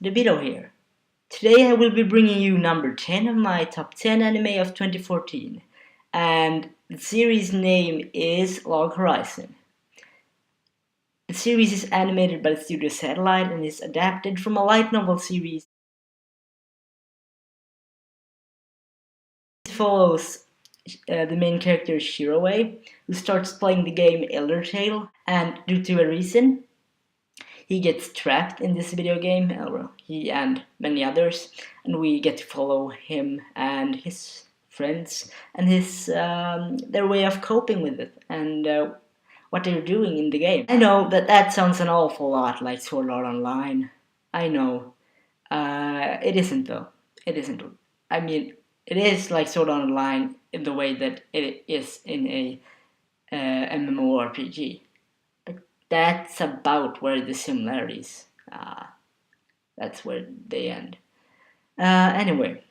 Debito here. Today I will be bringing you number 10 of my top 10 anime of 2014, and the series name is Log Horizon. The series is animated by the studio Satellite and is adapted from a light novel series. It follows the main character Shiroe, who starts playing the game Elder Tale, and due to a reason, he gets trapped in this video game, well, he and many others, and we get to follow him and his friends and their way of coping with it and what they're doing in the game. I know that sounds an awful lot like Sword Art Online. I know. It isn't though. It isn't. I mean, it is like Sword Art Online in the way that it is in a MMORPG. That's about where the similarities, that's where they end. Anyway,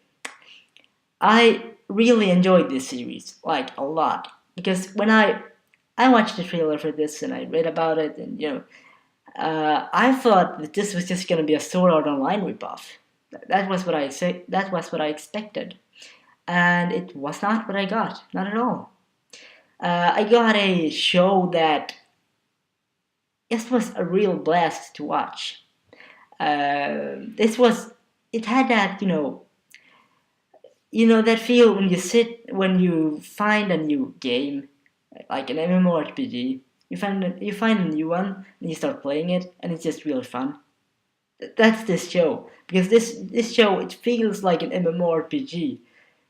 I really enjoyed this series, like a lot, because when I watched the trailer for this and I read about it, and I thought that this was just gonna be a Sword Art Online ripoff. That was what I say. That was what I expected, and it was not what I got. Not at all. I got a show that this was a real blast to watch. It had that, that feel when you find a new game, like an MMORPG, you find a new one and you start playing it, and it's just really fun. That's this show, because this show, it feels like an MMORPG.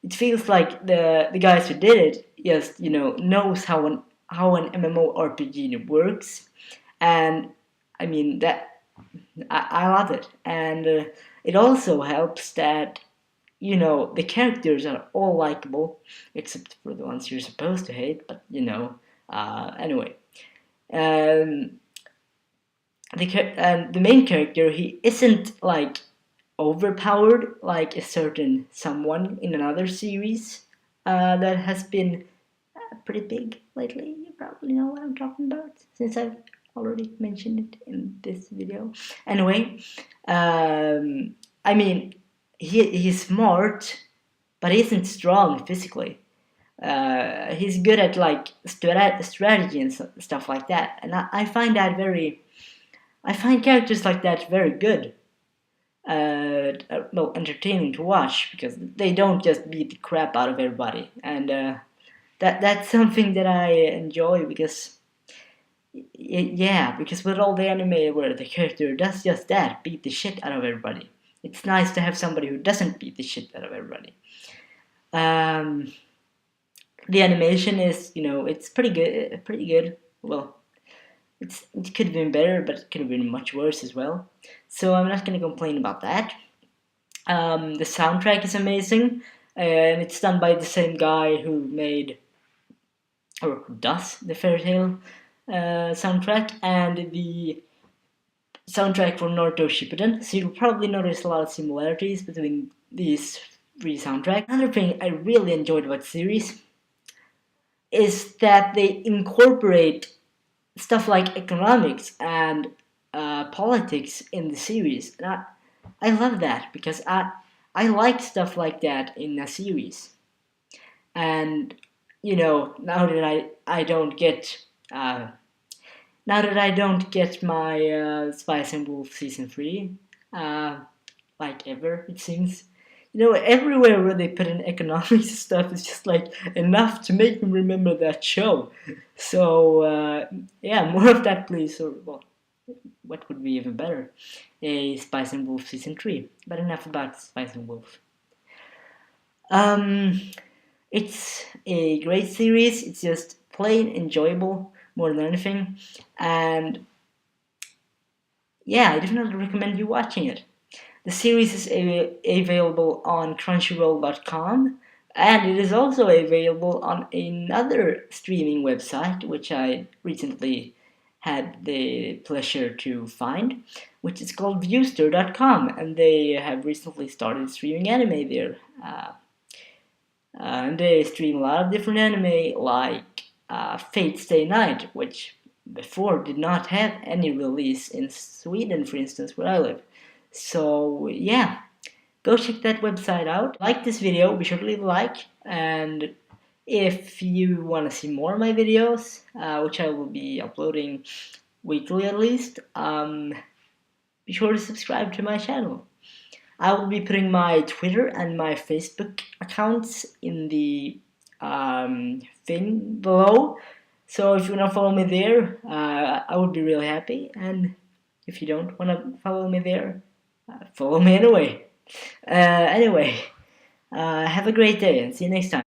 It feels like the guys who did it just knows how an MMORPG works, and I mean that I love it, and it also helps that the characters are all likable except for the ones you're supposed to hate. But anyway, um, the main character, he isn't like overpowered like a certain someone in another series that has been pretty big lately. You probably know what I'm talking about since I've already mentioned it in this video. Anyway, I mean, he's smart, but he isn't strong physically. He's good at like strategy and stuff like that, and I find that I find characters like that very good. Well, entertaining to watch, because they don't just beat the crap out of everybody, and that's something that I enjoy, because because with all the anime where the character does just that, beat the shit out of everybody, it's nice to have somebody who doesn't beat the shit out of everybody. The animation is, it's pretty good. Well, it could have been better, but it could have been much worse as well. So I'm not going to complain about that. The soundtrack is amazing, and it's done by the same guy who made, or who does, the Fairy Tail soundtrack and the soundtrack for Naruto Shippuden. So you'll probably notice a lot of similarities between these three soundtracks. Another thing I really enjoyed about the series is that they incorporate stuff like economics and politics in the series. And I love that, because I like stuff like that in a series. And now that I don't get my Spice and Wolf season 3, like ever, it seems. Everywhere where they put in economics stuff is just like enough to make me remember that show. So more of that, please. Or well, what would be even better? A Spice and Wolf season 3. But enough about Spice and Wolf. It's a great series. It's just plain enjoyable more than anything, and I definitely recommend you watching it. The series is available on Crunchyroll.com, and it is also available on another streaming website, which I recently had the pleasure to find, which is called Viewster.com, and they have recently started streaming anime there. And they stream a lot of different anime, like Fate Stay Night, which before did not have any release in Sweden, for instance, where I live. So yeah, go check that website out. Like this video, be sure to leave a like, and if you want to see more of my videos, which I will be uploading weekly at least, be sure to subscribe to my channel. I will be putting my Twitter and my Facebook accounts in the thing below. So if you want to follow me there, I would be really happy. And if you don't want to follow me there, follow me anyway. Anyway, have a great day and see you next time.